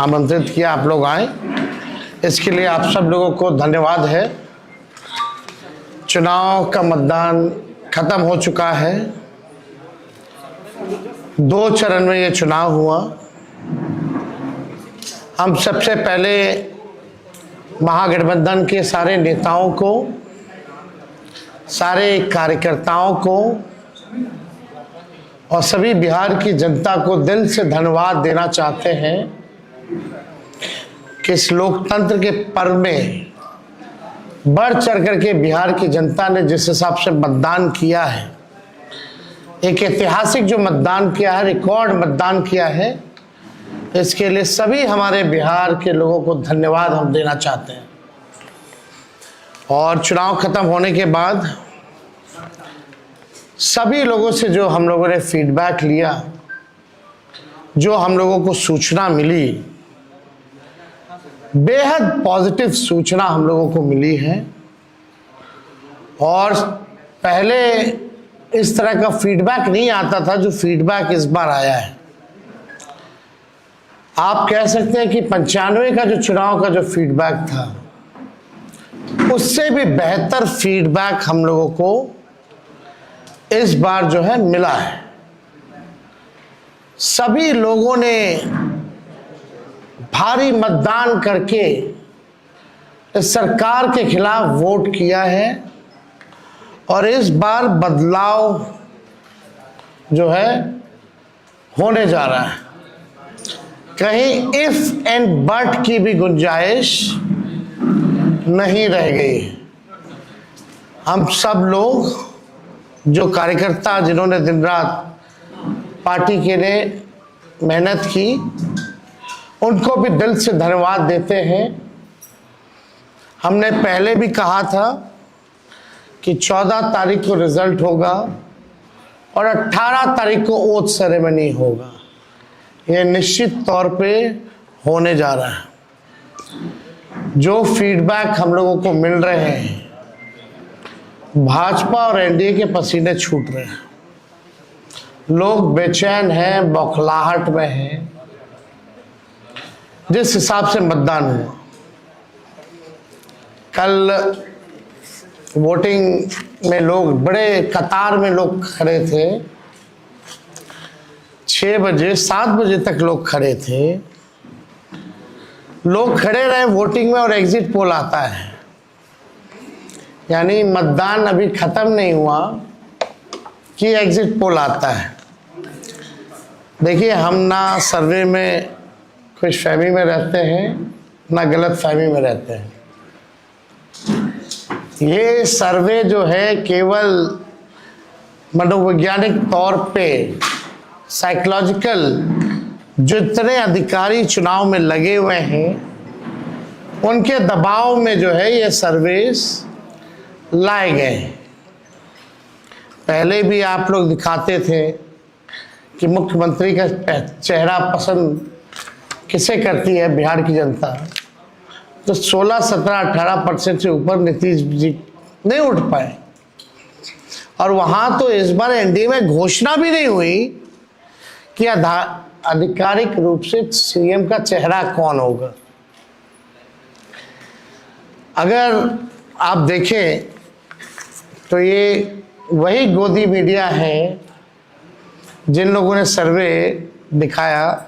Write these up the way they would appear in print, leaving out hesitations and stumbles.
आमंत्रित किया, आप लोग आए, इसके लिए आप सब लोगों को धन्यवाद है। चुनाव का मतदान खत्म हो चुका है। 2 चरण में ये चुनाव हुआ। हम सबसे पहले महागठबंधन के सारे नेताओं को, सारे कार्यकर्ताओं को और सभी बिहार की जनता को दिल से धन्यवाद देना चाहते हैं कि इस लोकतंत्र के पर्व में बढ़ चढ़ करके बिहार की जनता ने जिस हिसाब से मतदान किया है, एक ऐतिहासिक जो मतदान किया है, रिकॉर्ड मतदान किया है, इसके लिए सभी हमारे बिहार के लोगों को धन्यवाद हम देना चाहते हैं। और चुनाव खत्म होने के बाद सभी लोगों से जो हम लोगों ने फीडबैक लिया, जो हम लोगों को सूचना मिली, बेहद पॉजिटिव सूचना हम लोगों को मिली है। और पहले इस तरह का फीडबैक नहीं आता था जो फीडबैक इस बार आया है। आप कह सकते हैं कि 95 का जो चुनाव का जो फीडबैक था, उससे भी बेहतर फीडबैक हम लोगों को इस बार जो है मिला है। सभी लोगों ने भारी मतदान करके इस सरकार के खिलाफ वोट किया है और इस बार बदलाव जो है होने जा रहा है। कहीं इफ एंड बट की भी गुंजाइश नहीं रह गई। हम सब लोग जो कार्यकर्ता जिन्होंने दिन रात पार्टी के लिए मेहनत की, उनको भी दिल से धन्यवाद देते हैं। हमने पहले भी कहा था कि 14 तारीख को रिजल्ट होगा और 18 तारीख को ओथ सेरेमनी होगा। यह निश्चित तौर पे होने जा रहा है। जो फीडबैक हम लोगों को मिल रहे हैं, भाजपा और एनडीए के पसीने छूट रहे हैं। लोग बेचैन हैं, बौखलाहट में हैं। जिस हिसाब से मतदान हुआ, कल वोटिंग में लोग बड़े कतार में लोग खड़े थे। 6 बजे 7 बजे तक लोग खड़े थे। लोग खड़े रहे वोटिंग में और एग्जिट पोल आता है, यानी मतदान अभी खत्म नहीं हुआ कि एग्जिट पोल आता है। देखिए, हम ना सर्वे में खुशफहमी में रहते हैं, ना गलत फहमी में रहते हैं। ये सर्वे जो है केवल मनोवैज्ञानिक तौर पे, साइकोलॉजिकल, जितने अधिकारी चुनाव में लगे हुए हैं उनके दबाव में जो है ये सर्वेस लाए गए। पहले भी आप लोग दिखाते थे कि मुख्यमंत्री का चेहरा पसंद किसे करती है बिहार की जनता, तो 16, 17, 18% से ऊपर नीतीश जी नहीं उठ पाए। और वहां तो इस बार एनडीए में घोषणा भी नहीं हुई कि आधिकारिक रूप से सीएम का चेहरा कौन होगा। अगर आप देखें तो ये वही गोदी मीडिया है जिन लोगों ने सर्वे दिखाया,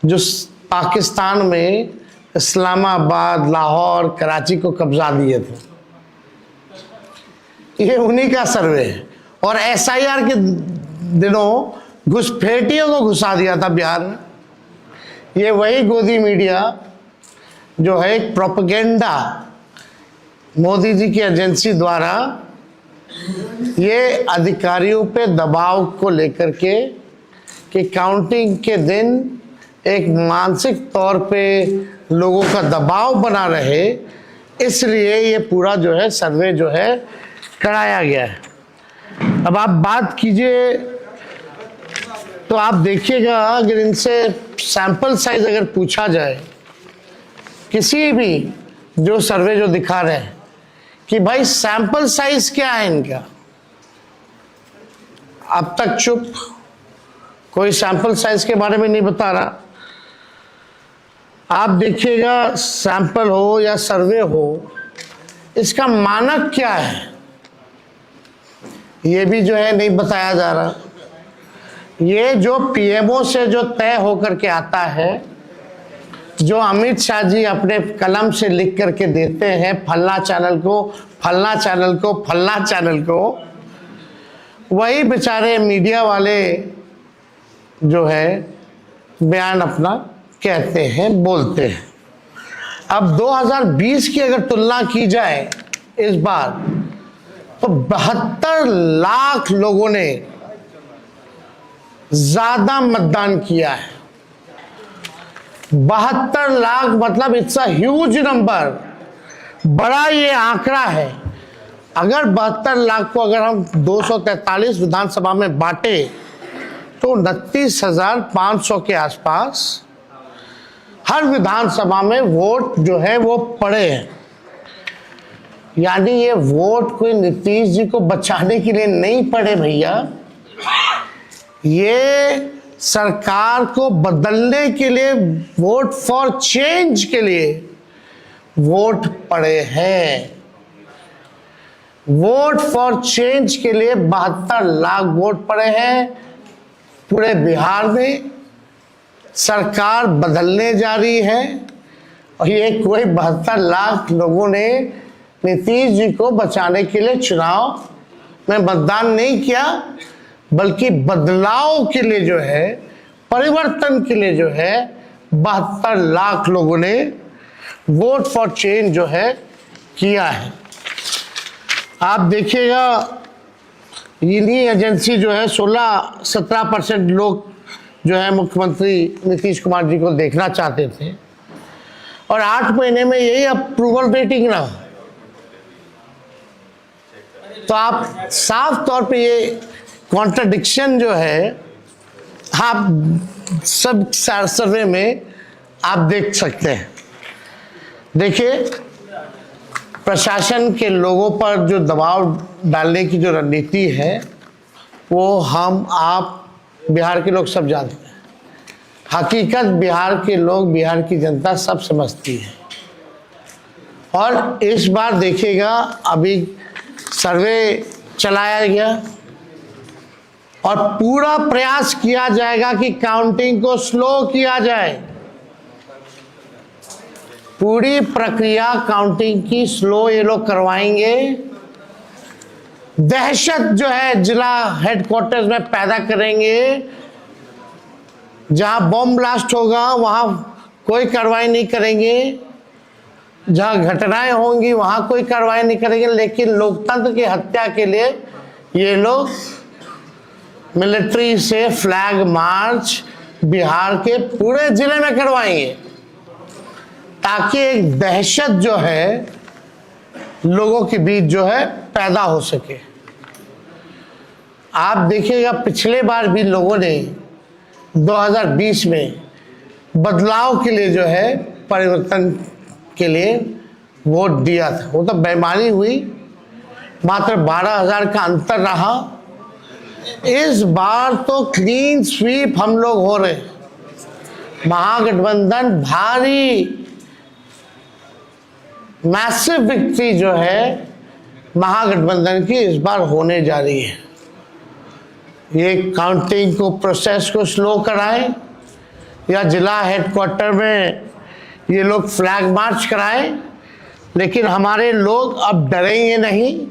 जो पाकिस्तान में इस्लामाबाद, लाहौर, कराची को कब्जा दिए थे। ये उन्हीं का सर्वे है। और एसआईआर के दिनों घुसपैठियों को घुसा दिया था बिहार में। ये वही गोदी मीडिया जो है एक प्रोपेगेंडा मोदी जी की एजेंसी द्वारा ये अधिकारियों पे दबाव को लेकर के कि काउंटिंग के दिन एक मानसिक तौर पे लोगों का दबाव बना रहे, इसलिए ये पूरा जो है सर्वे जो है कराया गया है। अब आप बात कीजिए तो आप देखिएगा, अगर इनसे सैंपल साइज अगर पूछा जाए, किसी भी जो सर्वे जो दिखा रहे हैं कि भाई सैंपल साइज क्या है इनका, अब तक चुप, कोई सैंपल साइज के बारे में नहीं बता रहा। आप देखिएगा, सैंपल हो या सर्वे हो, इसका मानक क्या है ये भी जो है नहीं बताया जा रहा। ये जो पीएमओ से जो तय होकर के आता है, जो अमित शाह जी अपने कलम से लिख करके देते हैं, फलना चैनल को, फलना चैनल को, फलना चैनल को, वही बेचारे मीडिया वाले जो है बयान अपना कहते हैं, बोलते हैं। अब 2020 की अगर तुलना की जाए इस बार, तो 72 लाख लोगों ने ज्यादा मतदान किया है। 72 लाख मतलब इट्स अ ह्यूज नंबर, बड़ा ये आंकड़ा है। अगर 72 लाख को अगर हम 243 विधानसभा में बांटे तो 29,500 के आसपास हर विधानसभा में वोट जो है वो पड़े हैं। यानी ये वोट कोई नीतीश जी को बचाने के लिए नहीं पड़े भैया, ये सरकार को बदलने के लिए, वोट फॉर चेंज के लिए वोट पड़े हैं। वोट फॉर चेंज के लिए 72 लाख वोट पड़े हैं। पूरे बिहार में सरकार बदलने जा रही है और ये कोई 72 लाख लोगों ने नीतीश जी को बचाने के लिए चुनाव में मतदान नहीं किया, बल्कि बदलाव के लिए जो है, परिवर्तन के लिए जो है 72 लाख लोगों ने वोट फॉर चेंज जो है किया है। आप देखिएगा, इन्हीं एजेंसी जो है 16-17% लोग जो है मुख्यमंत्री नीतीश कुमार जी को देखना चाहते थे, और 8 महीने में यही अप्रूवल रेटिंग ना। तो आप साफ तौर पे ये कॉन्ट्रडिक्शन जो है आप सब सर्वे में आप देख सकते हैं। देखिए, प्रशासन के लोगों पर जो दबाव डालने की जो रणनीति है वो हम आप बिहार के लोग सब जानते हैं। हकीकत बिहार के लोग, बिहार की जनता सब समझती है। और इस बार देखिएगा, अभी सर्वे चलाया गया और पूरा प्रयास किया जाएगा कि काउंटिंग को स्लो किया जाए। पूरी प्रक्रिया काउंटिंग की स्लो ये लोग करवाएंगे। दहशत जो है जिला हेडक्वार्टर्स में पैदा करेंगे। जहां बम ब्लास्ट होगा वहां कोई कार्रवाई नहीं करेंगे, जहां घटनाएं होंगी वहां कोई कार्रवाई नहीं करेंगे। लेकिन लोकतंत्र की हत्या के लिए ये लोग मिलिट्री से फ्लैग मार्च बिहार के पूरे जिले में करवाएंगे, ताकि एक दहशत जो है लोगों के बीच जो है पैदा हो सके। आप देखिएगा, पिछले बार भी लोगों ने 2020 में बदलाव के लिए जो है, परिवर्तन के लिए वोट दिया था। वो तो बेईमानी हुई, मात्र 12,000 का अंतर रहा। इस बार तो क्लीन स्वीप हम लोग हो रहे हैं। महागठबंधन भारी मैसिव विक्ट्री जो है महागठबंधन की इस बार होने जा रही है। ये काउंटिंग को, प्रोसेस को स्लो कराएं या जिला हेडक्वार्टर में ये लोग फ्लैग मार्च कराएं, लेकिन हमारे लोग अब डरेंगे नहीं,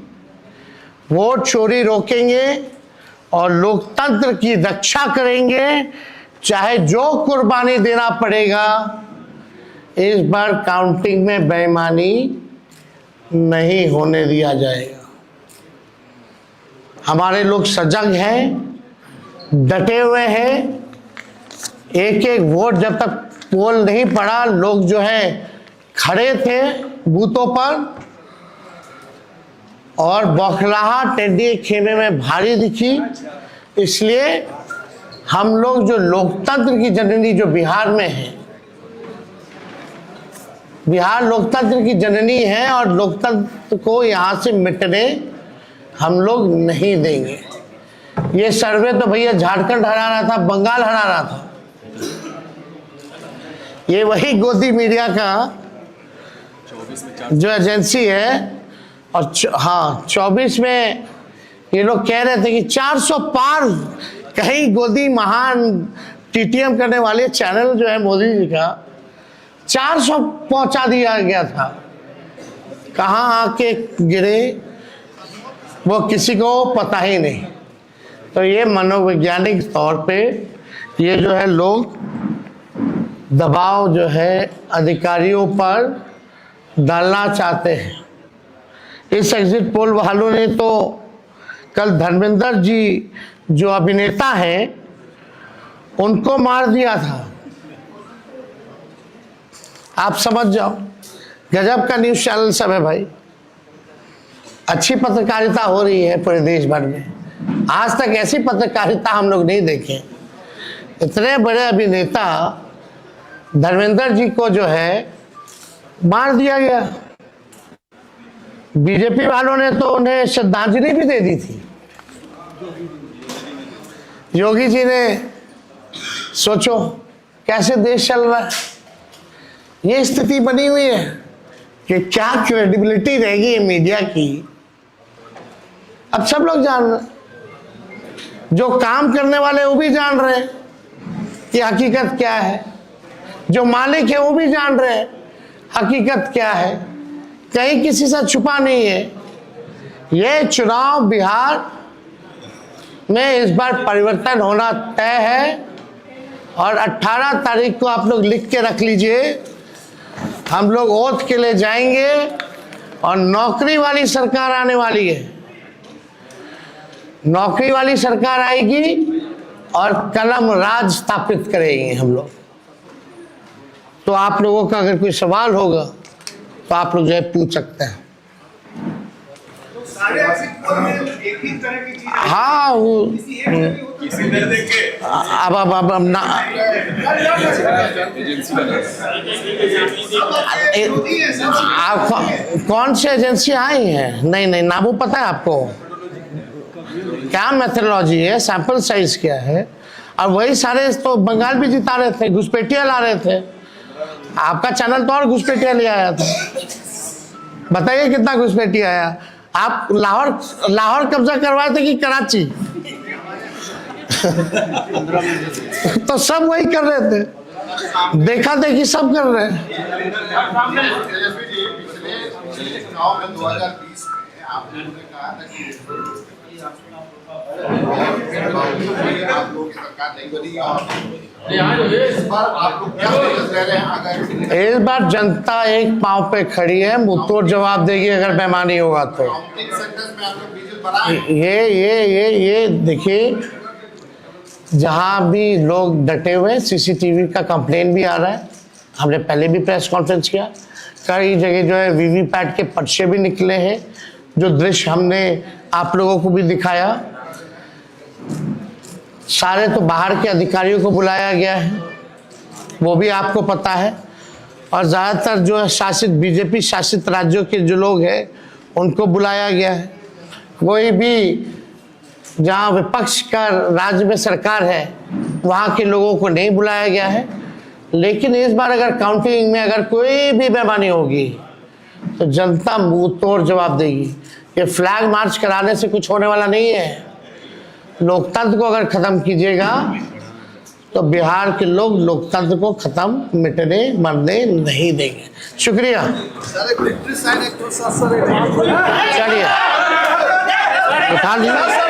वोट चोरी रोकेंगे और लोकतंत्र की रक्षा करेंगे, चाहे जो कुर्बानी देना पड़ेगा। इस बार काउंटिंग में बेईमानी नहीं होने दिया जाएगा। हमारे लोग सजग हैं, डटे हुए हैं। एक एक वोट जब तक पोल नहीं पड़ा, लोग जो है खड़े थे बूथों पर, और बौखलाहट टेढ़ी खेमे में भारी दिखी। इसलिए हम लोग जो लोकतंत्र की जननी जो बिहार में है, बिहार लोकतंत्र की जननी है और लोकतंत्र को यहाँ से मिटने हम लोग नहीं देंगे। ये सर्वे तो भैया झारखंड हरा रहा था, बंगाल हरा रहा था। ये वही गोदी मीडिया का जो एजेंसी है। और हाँ, 24 में ये लोग कह रहे थे कि 400 पार, कहीं गोदी महान टीटीएम करने वाले चैनल जो है मोदी जी का 400 पहुंचा दिया गया था। कहाँ आके गिरे वो किसी को पता ही नहीं। तो ये मनोवैज्ञानिक तौर पे ये जो है लोग दबाव जो है अधिकारियों पर डालना चाहते हैं। इस एग्जिट पोल वालों ने तो कल धर्मेंद्र जी जो अभिनेता हैं उनको मार दिया था। आप समझ जाओ, गजब का न्यूज़ चैनल सब है भाई। अच्छी पत्रकारिता हो रही है पूरे देश भर में। आज तक ऐसी पत्रकारिता हम लोग नहीं देखे। इतने बड़े अभिनेता धर्मेंद्र जी को जो है मार दिया गया। बीजेपी वालों ने तो उन्हें श्रद्धांजलि भी दे दी थी। योगी जी ने, सोचो कैसे देश चल रहा है। ये स्थिति बनी हुई है कि क्या क्रेडिबिलिटी रहेगी मीडिया की। अब सब लोग जान रहे, जो काम करने वाले वो भी जान रहे कि हकीकत क्या है, जो मालिक है वो भी जान रहे हकीकत क्या है। कहीं किसी से छुपा नहीं है। ये चुनाव बिहार में इस बार परिवर्तन होना तय है। और 18 तारीख को आप लोग लिख के रख लीजिए, हम लोग ओथ के लिए जाएंगे और नौकरी वाली सरकार आने वाली है। नौकरी वाली सरकार आएगी और कलम राज स्थापित करेंगे हम लोग। तो आप लोगों का अगर कोई सवाल होगा तो आप लोग जो है पूछ सकते हैं। हाँ, वो अब ना आप कौन सी एजेंसी आई है? नहीं, ना वो पता है आपको क्या मेथोडोलॉजी है, सैंपल साइज क्या है। और वही सारे तो बंगाल भी जिता रहे थे, घुसपैठिया ला रहे थे। आपका चैनल तो और घुसपैठिया ले आया था। बताइए कितना घुसपैठिया आया। आप लाहौर कब्जा करवाए थे कि कराची? तो सब वही कर रहे थे, देखा देखी सब कर रहे हैं। इस बार जनता एक पांव पे खड़ी है, मुंहतोड़ जवाब देगी अगर बेईमानी होगा तो। ये देखिए, जहां भी लोग डटे हुए, सीसीटीवी का कंप्लेन भी आ रहा है। हमने पहले भी प्रेस कॉन्फ्रेंस किया, कई जगह जो है वीवीपैट के पर्चे भी निकले हैं, जो दृश्य हमने आप लोगों को भी दिखाया। सारे तो बाहर के अधिकारियों को बुलाया गया है, वो भी आपको पता है। और ज़्यादातर जो है शासित बीजेपी शासित राज्यों के जो लोग हैं उनको बुलाया गया है। कोई भी जहाँ विपक्ष का राज्य में सरकार है वहाँ के लोगों को नहीं बुलाया गया है। लेकिन इस बार अगर काउंटिंग में अगर कोई भी बेईमानी होगी तो जनता मुंह तोड़ जवाब देगी। ये फ्लैग मार्च कराने से कुछ होने वाला नहीं है। लोकतंत्र को अगर खत्म कीजिएगा तो बिहार के लोग लोकतंत्र को खत्म मिटने मरने नहीं देंगे। शुक्रिया। चलिए उठा लीजिए।